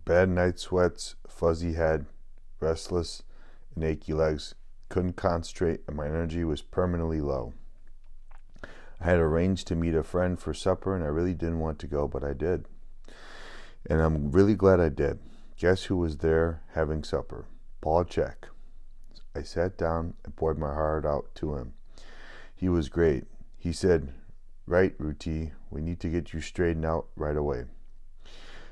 Bad night sweats, fuzzy head, restless and achy legs, couldn't concentrate, and my energy was permanently low. I had arranged to meet a friend for supper, and I really didn't want to go, but I did. And I'm really glad I did. Guess who was there having supper? Paul Check. I sat down and poured my heart out to him. He was great. He said, "Right, Ruti, we need to get you straightened out right away."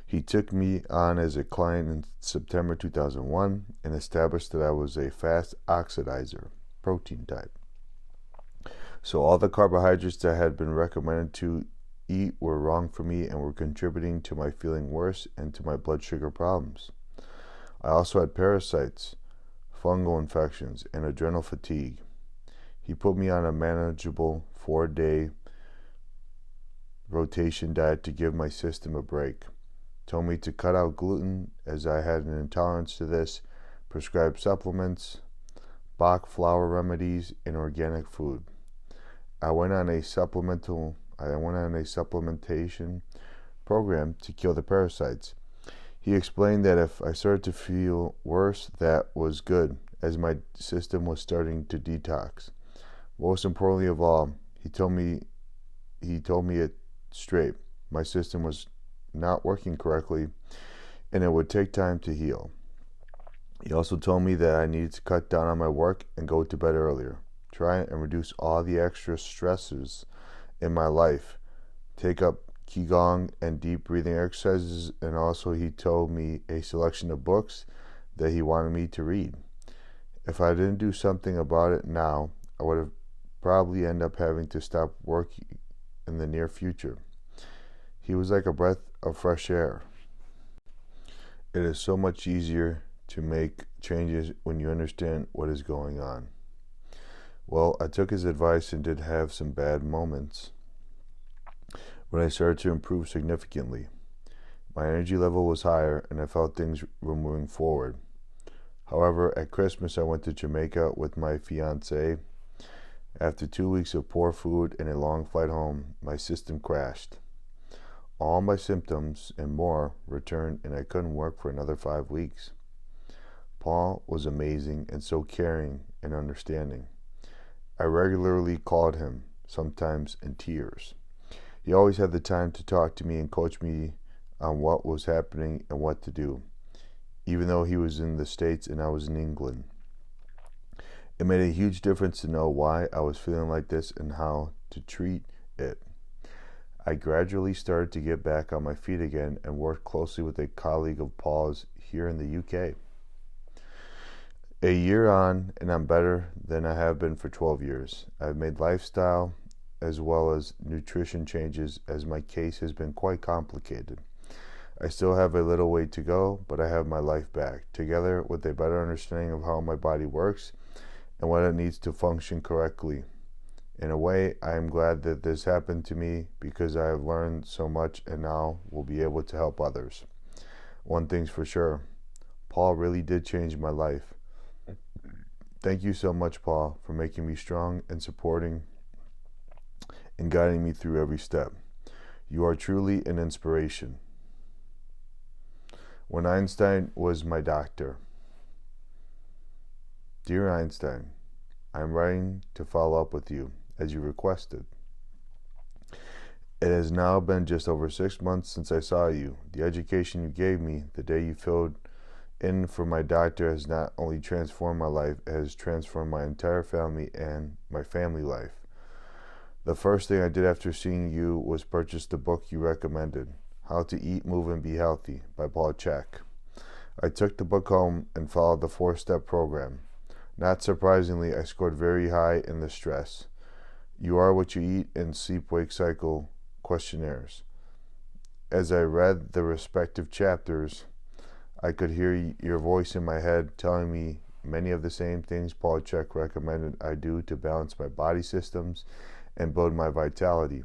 He took me on as a client in September 2001 and established that I was a fast oxidizer, protein type. So all the carbohydrates that had been recommended to eat were wrong for me and were contributing to my feeling worse and to my blood sugar problems. I also had parasites, fungal infections, and adrenal fatigue. He put me on a manageable 4-day rotation diet to give my system a break. Told me to cut out gluten as I had an intolerance to this, prescribed supplements, Bach flour remedies, and organic food. I went on a supplementation program to kill the parasites. He explained that if I started to feel worse, that was good, as my system was starting to detox. Most importantly of all, he told me it straight. My system was not working correctly, and it would take time to heal. He also told me that I needed to cut down on my work and go to bed earlier. Try and reduce all the extra stresses in my life. Take up Qigong and deep breathing exercises, and also he told me a selection of books that he wanted me to read. If I didn't do something about it now, I would have probably end up having to stop working in the near future. He was like a breath of fresh air. It is so much easier to make changes when you understand what is going on. Well, I took his advice and did have some bad moments, but I started to improve significantly. My energy level was higher and I felt things were moving forward. However, at Christmas I went to Jamaica with my fiancée. After 2 weeks of poor food and a long flight home, my system crashed. All my symptoms and more returned, and I couldn't work for another 5 weeks. Paul was amazing and so caring and understanding. I regularly called him, sometimes in tears. He always had the time to talk to me and coach me on what was happening and what to do, even though he was in the States and I was in England. It made a huge difference to know why I was feeling like this and how to treat it. I gradually started to get back on my feet again and worked closely with a colleague of Paul's here in the UK. A year on, and I'm better than I have been for 12 years. I've made lifestyle as well as nutrition changes, as my case has been quite complicated. I still have a little way to go, but I have my life back, together with a better understanding of how my body works and what it needs to function correctly. In a way, I am glad that this happened to me because I have learned so much and now will be able to help others. One thing's for sure, Paul really did change my life. Thank you so much, Paul, for making me strong and supporting and guiding me through every step. You are truly an inspiration. When Einstein was my doctor. Dear Einstein, I am writing to follow up with you, as you requested. It has now been just over 6 months since I saw you. The education you gave me the day you filled in for my doctor has not only transformed my life, it has transformed my entire family and my family life. The first thing I did after seeing you was purchase the book you recommended, How to Eat, Move, and Be Healthy by Paul Check. I took the book home and followed the 4-step program. Not surprisingly, I scored very high in the stress. You are what you eat and sleep-wake cycle questionnaires. As I read the respective chapters, I could hear your voice in my head telling me many of the same things Paul Check recommended I do to balance my body systems and build my vitality.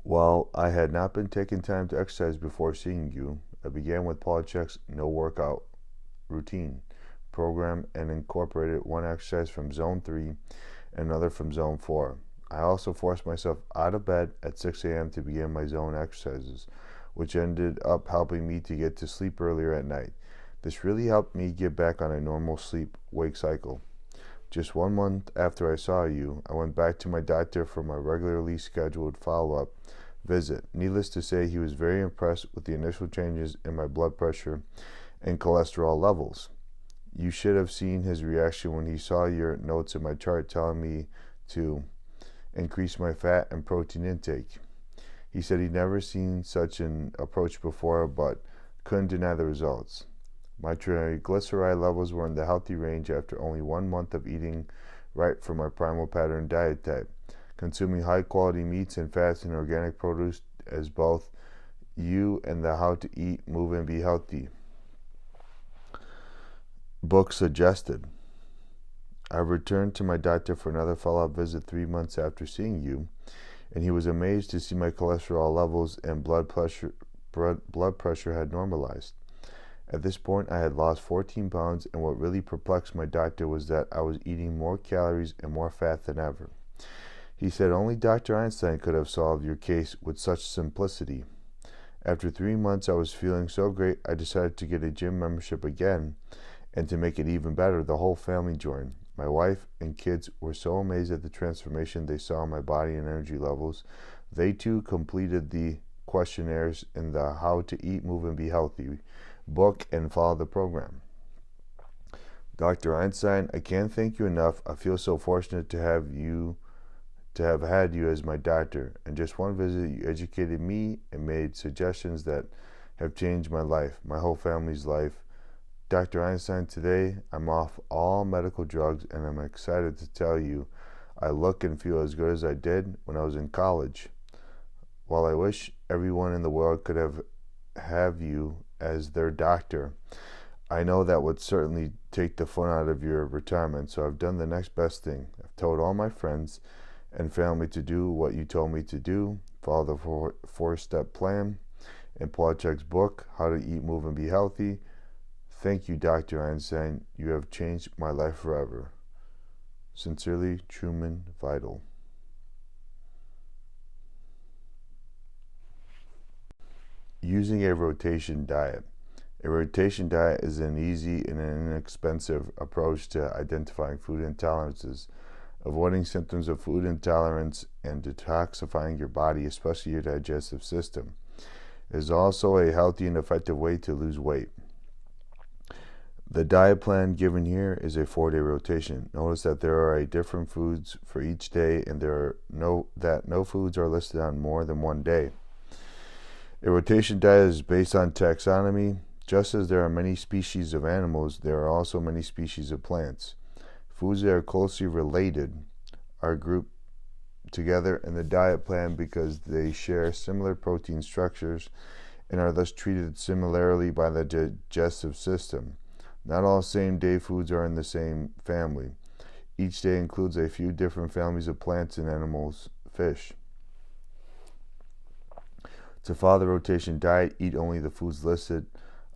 While I had not been taking time to exercise before seeing you, I began with Paul Check's no workout routine program and incorporated one exercise from zone 3 and another from zone 4. I also forced myself out of bed at 6 a.m. to begin my zone exercises, which ended up helping me to get to sleep earlier at night. This really helped me get back on a normal sleep-wake cycle. Just 1 month after I saw you, I went back to my doctor for my regularly scheduled follow-up visit. Needless to say, he was very impressed with the initial changes in my blood pressure and cholesterol levels. You should have seen his reaction when he saw your notes in my chart telling me to increase my fat and protein intake. He said he'd never seen such an approach before, but couldn't deny the results. My triglyceride levels were in the healthy range after only 1 month of eating right for my primal pattern diet type, consuming high quality meats and fats and organic produce as both you and the How to Eat, Move, and Be Healthy book suggested. I returned to my doctor for another follow-up visit 3 months after seeing you, and he was amazed to see my cholesterol levels and blood pressure had normalized. At this point, I had lost 14 pounds, and what really perplexed my doctor was that I was eating more calories and more fat than ever. He said only Dr. Einstein could have solved your case with such simplicity. After 3 months, I was feeling so great, I decided to get a gym membership again, and to make it even better, the whole family joined. My wife and kids were so amazed at the transformation they saw in my body and energy levels. They too completed the questionnaires in the How to Eat, Move, and Be Healthy book and follow the program. Dr. Einstein, I can't thank you enough. I feel so fortunate to have had you as my doctor. In just one visit, you educated me and made suggestions that have changed my life, my whole family's life. Dr. Einstein, today I'm off all medical drugs, and I'm excited to tell you I look and feel as good as I did when I was in college. While I wish everyone in the world could have you as their doctor, I know that would certainly take the fun out of your retirement, so I've done the next best thing. I've told all my friends and family to do what you told me to do, follow the four-step plan in Polachek's book, How to Eat, Move, and Be Healthy. Thank you, Dr. Einstein. You have changed my life forever. Sincerely, Truman Vital. Using a rotation diet. A rotation diet is an easy and inexpensive approach to identifying food intolerances, avoiding symptoms of food intolerance, and detoxifying your body, especially your digestive system. It is also a healthy and effective way to lose weight. The diet plan given here is a 4-day rotation. Notice that there are different foods for each day, and no foods are listed on more than one day. A rotation diet is based on taxonomy. Just as there are many species of animals, there are also many species of plants. Foods that are closely related are grouped together in the diet plan because they share similar protein structures and are thus treated similarly by the digestive system. Not all same-day foods are in the same family. Each day includes a few different families of plants and animals, fish. To follow the rotation diet, eat only the foods listed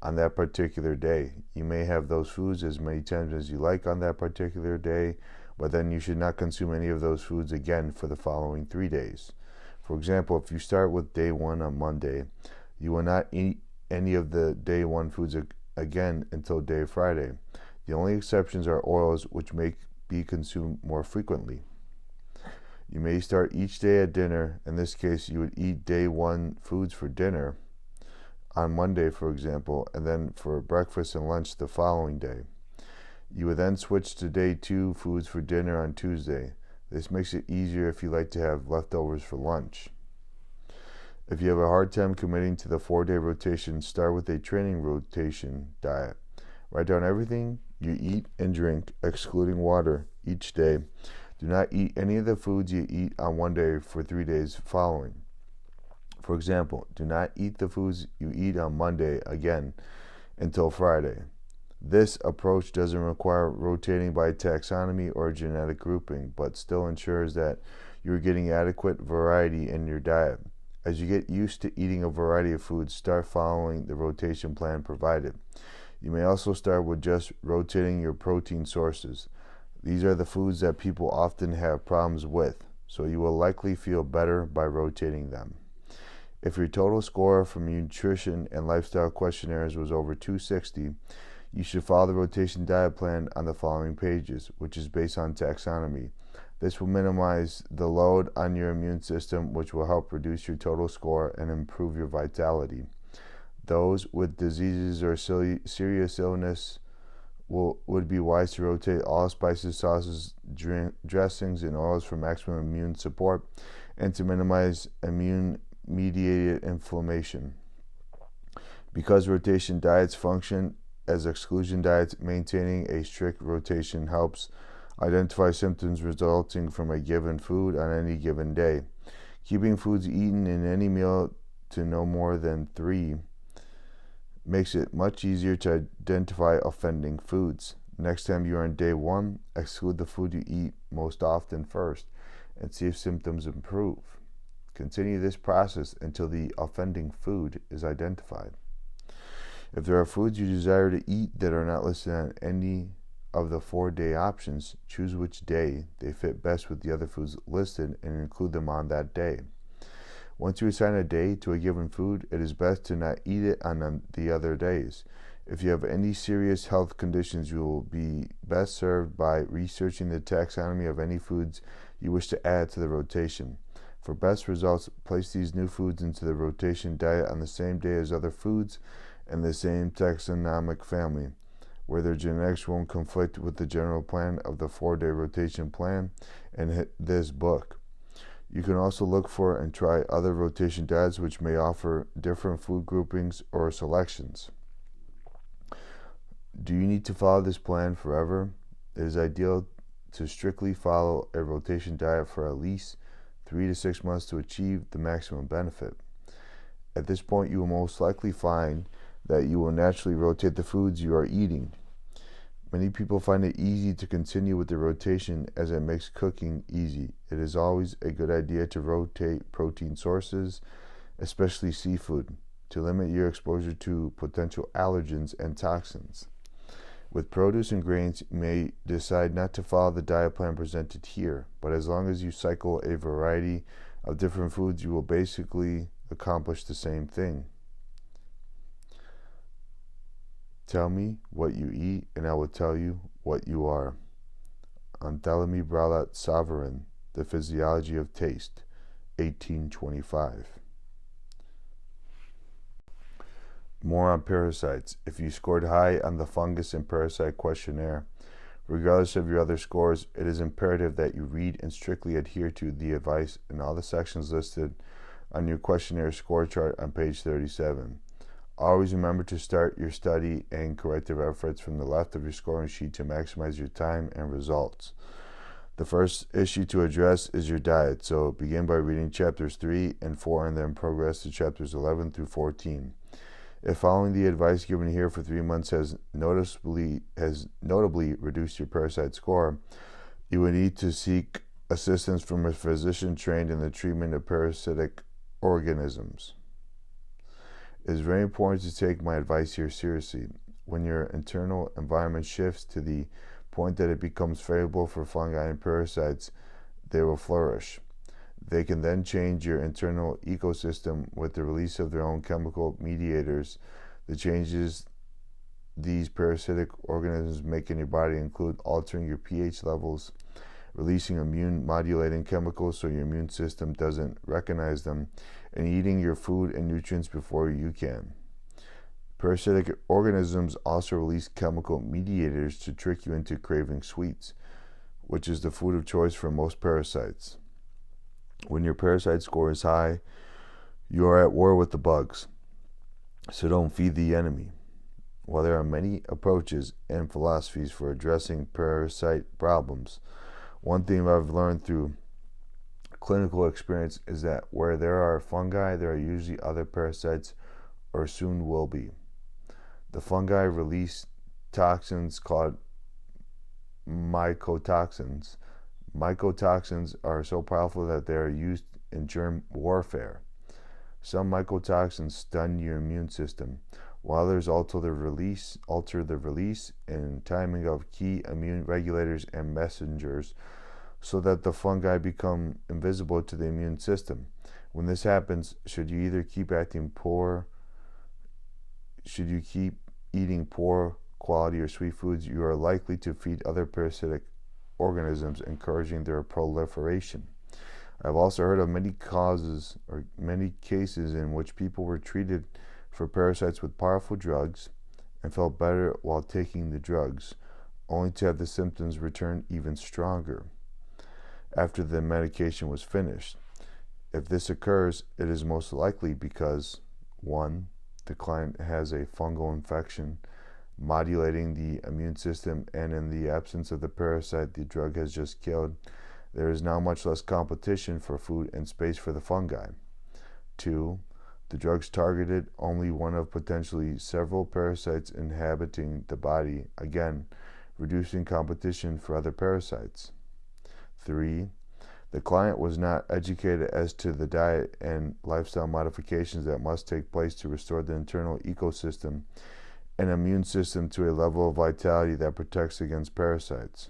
on that particular day. You may have those foods as many times as you like on that particular day, but then you should not consume any of those foods again for the following 3 days. For example, if you start with day 1 on Monday, you will not eat any of the day 1 foods again until day Friday. The only exceptions are oils, which may be consumed more frequently. You may start each day at dinner. In this case, you would eat day 1 foods for dinner on Monday, for example, and then for breakfast and lunch the following day. You would then switch to day 2 foods for dinner on Tuesday. This makes it easier if you like to have leftovers for lunch. If you have a hard time committing to the 4-day rotation, start with a training rotation diet. Write down everything you eat and drink, excluding water, each day. Do not eat any of the foods you eat on one day for 3 days following. For example, do not eat the foods you eat on Monday again until Friday. This approach doesn't require rotating by taxonomy or genetic grouping, but still ensures that you're getting adequate variety in your diet. As you get used to eating a variety of foods, start following the rotation plan provided. You may also start with just rotating your protein sources. These are the foods that people often have problems with, so you will likely feel better by rotating them. If your total score from nutrition and lifestyle questionnaires was over 260, you should follow the rotation diet plan on the following pages, which is based on taxonomy. This will minimize the load on your immune system, which will help reduce your total score and improve your vitality. Those with diseases or serious illness would be wise to rotate all spices, sauces, dressings, and oils for maximum immune support and to minimize immune-mediated inflammation. Because rotation diets function as exclusion diets, maintaining a strict rotation helps identify symptoms resulting from a given food on any given day. Keeping foods eaten in any meal to no more than 3 makes it much easier to identify offending foods. Next time you are on day 1, exclude the food you eat most often first and see if symptoms improve. Continue this process until the offending food is identified. If there are foods you desire to eat that are not listed on any of the 4-day options, choose which day they fit best with the other foods listed and include them on that day. Once you assign a day to a given food, it is best to not eat it on the other days. If you have any serious health conditions, you will be best served by researching the taxonomy of any foods you wish to add to the rotation. For best results, place these new foods into the rotation diet on the same day as other foods in the same taxonomic family, where their genetics won't conflict with the general plan of the 4-day rotation plan and this book. You can also look for and try other rotation diets which may offer different food groupings or selections. Do you need to follow this plan forever? It is ideal to strictly follow a rotation diet for at least 3 to 6 months to achieve the maximum benefit. At this point, you will most likely find that you will naturally rotate the foods you are eating. Many people find it easy to continue with the rotation as it makes cooking easy. It is always a good idea to rotate protein sources, especially seafood, to limit your exposure to potential allergens and toxins. With produce and grains, you may decide not to follow the diet plan presented here, but as long as you cycle a variety of different foods, you will basically accomplish the same thing. Tell me what you eat, and I will tell you what you are. Anthelmy Bralat Savarin, The Physiology of Taste, 1825. More on parasites. If you scored high on the fungus and parasite questionnaire, regardless of your other scores, it is imperative that you read and strictly adhere to the advice in all the sections listed on your questionnaire score chart on page 37. Always remember to start your study and corrective efforts from the left of your scoring sheet to maximize your time and results. The first issue to address is your diet, so begin by reading chapters 3 and 4 and then progress to chapters 11 through 14. If following the advice given here for 3 months has notably reduced your parasite score, you will need to seek assistance from a physician trained in the treatment of parasitic organisms. It is very important to take my advice here seriously. When your internal environment shifts to the point that it becomes favorable for fungi and parasites, they will flourish. They can then change your internal ecosystem with the release of their own chemical mediators. The changes these parasitic organisms make in your body include altering your pH levels, releasing immune modulating chemicals so your immune system doesn't recognize them, and eating your food and nutrients before you can. Parasitic organisms also release chemical mediators to trick you into craving sweets, which is the food of choice for most parasites. When your parasite score is high, you are at war with the bugs, so don't feed the enemy. While there are many approaches and philosophies for addressing parasite problems, one thing I've learned through clinical experience is that where there are fungi, there are usually other parasites, or soon will be. The fungi release toxins called mycotoxins. Mycotoxins are so powerful that they are used in germ warfare. Some mycotoxins stun your immune system, while others alter the release and timing of key immune regulators and messengers so that the fungi become invisible to the immune system. When this happens, should you keep eating poor quality or sweet foods, you are likely to feed other parasitic organisms, encouraging their proliferation. I've also heard of many cases in which people were treated for parasites with powerful drugs and felt better while taking the drugs, only to have the symptoms return even stronger after the medication was finished. If this occurs, it is most likely because 1. The client has a fungal infection modulating the immune system, and in the absence of the parasite the drug has just killed, there is now much less competition for food and space for the fungi. 2. The drugs targeted only one of potentially several parasites inhabiting the body, again, reducing competition for other parasites. 3. The client was not educated as to the diet and lifestyle modifications that must take place to restore the internal ecosystem and immune system to a level of vitality that protects against parasites.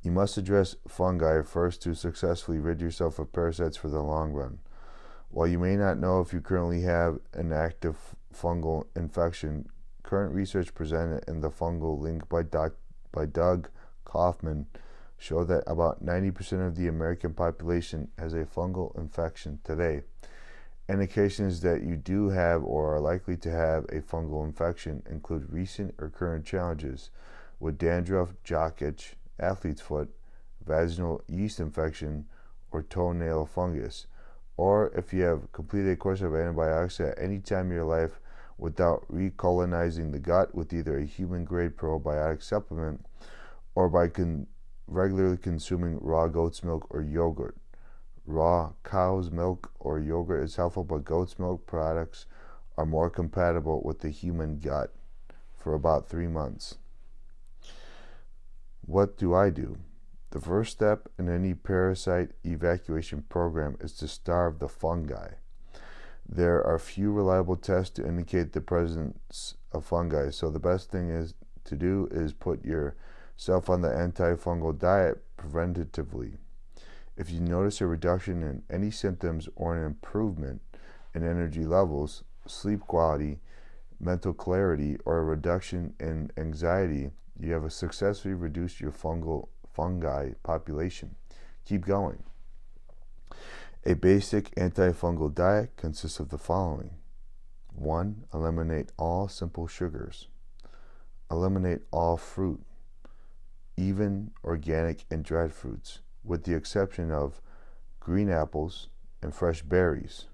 You must address fungi first to successfully rid yourself of parasites for the long run. While you may not know if you currently have an active fungal infection, current research presented in the Fungal Link by Doug Kaufman show that about 90% of the American population has a fungal infection today. Indications that you do have or are likely to have a fungal infection include recent or current challenges with dandruff, jock itch, athlete's foot, vaginal yeast infection, or toenail fungus, or if you have completed a course of antibiotics at any time in your life without recolonizing the gut with either a human-grade probiotic supplement or by regularly consuming raw goat's milk or yogurt. Raw cow's milk or yogurt is helpful, but goat's milk products are more compatible with the human gut for about 3 months. What do I do? The first step in any parasite evacuation program is to starve the fungi. There are few reliable tests to indicate the presence of fungi, so the best thing to do is put yourself on the antifungal diet preventatively. If you notice a reduction in any symptoms or an improvement in energy levels, sleep quality, mental clarity, or a reduction in anxiety, you have successfully reduced your fungi population. Keep going. A basic antifungal diet consists of the following. 1. Eliminate all simple sugars. Eliminate all fruit, even organic and dried fruits, with the exception of green apples and fresh berries.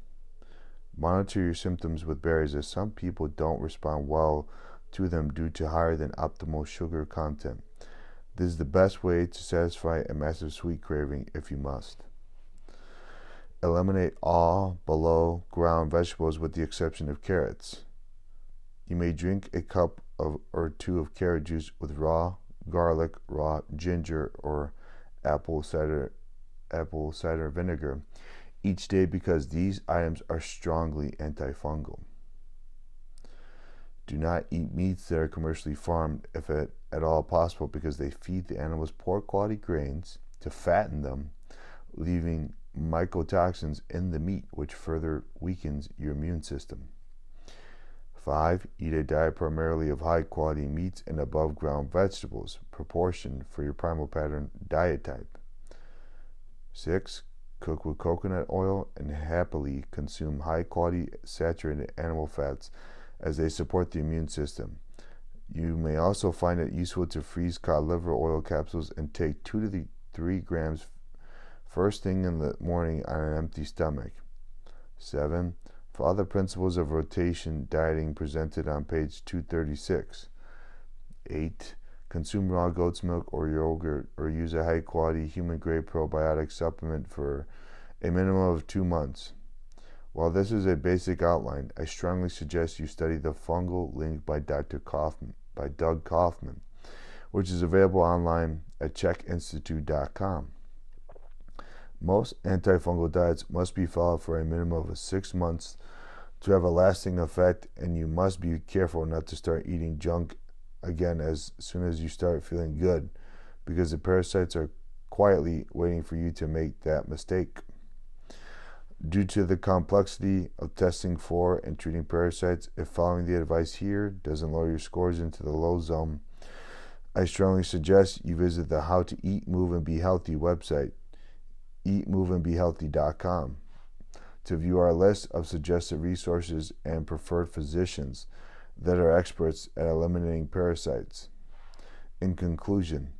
Monitor your symptoms with berries, as some people don't respond well to them due to higher than optimal sugar content. This is the best way to satisfy a massive sweet craving if you must. Eliminate all below ground vegetables with the exception of carrots. You may drink a cup or two of carrot juice with raw garlic, raw ginger, or apple cider vinegar each day because these items are strongly antifungal. Do not eat meats that are commercially farmed if at all possible because they feed the animals poor quality grains to fatten them, leaving mycotoxins in the meat, which further weakens your immune system. 5. Eat a diet primarily of high quality meats and above ground vegetables, proportioned for your primal pattern diet type. 6. Cook with coconut oil and happily consume high quality saturated animal fats as they support the immune system. You may also find it useful to freeze cod liver oil capsules and take 2 to 3 grams first thing in the morning on an empty stomach. 7. Follow the principles of rotation dieting presented on page 236. 8. Consume raw goat's milk or yogurt or use a high-quality human-grade probiotic supplement for a minimum of 2 months. While this is a basic outline, I strongly suggest you study the Fungal Link by Doug Kaufman, which is available online at checkinstitute.com. Most antifungal diets must be followed for a minimum of 6 months to have a lasting effect, and you must be careful not to start eating junk again as soon as you start feeling good, because the parasites are quietly waiting for you to make that mistake. Due to the complexity of testing for and treating parasites, if following the advice here doesn't lower your scores into the low zone, I strongly suggest you visit the How to Eat, Move, and Be Healthy website, eatmoveandbehealthy.com, to view our list of suggested resources and preferred physicians that are experts at eliminating parasites. In conclusion,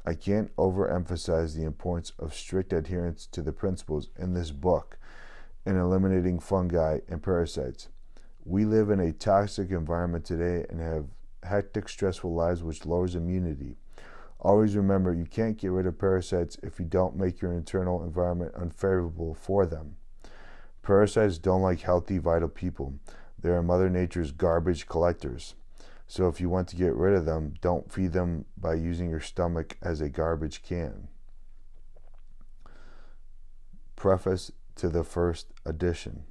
I can't overemphasize the importance of strict adherence to the principles in this book in eliminating fungi and parasites. We live in a toxic environment today and have hectic, stressful lives which lowers immunity. Always remember, you can't get rid of parasites if you don't make your internal environment unfavorable for them. Parasites don't like healthy, vital people. They are Mother Nature's garbage collectors. So if you want to get rid of them, don't feed them by using your stomach as a garbage can. Preface to the first edition.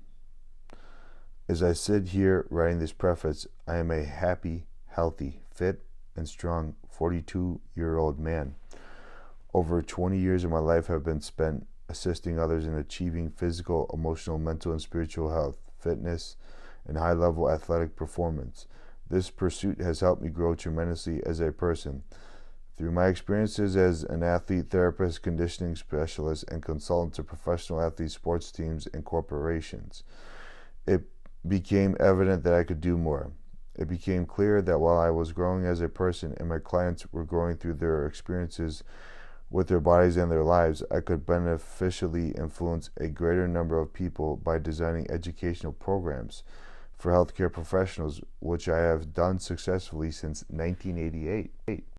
As I sit here writing this preface, I am a happy, healthy, fit, and strong 42-year-old man. Over 20 years of my life have been spent assisting others in achieving physical, emotional, mental, and spiritual health, fitness, and high-level athletic performance. This pursuit has helped me grow tremendously as a person. Through my experiences as an athlete, therapist, conditioning specialist, and consultant to professional athlete sports teams and corporations, it became evident that I could do more. It became clear that while I was growing as a person and my clients were growing through their experiences with their bodies and their lives, I could beneficially influence a greater number of people by designing educational programs for healthcare professionals, which I have done successfully since 1988.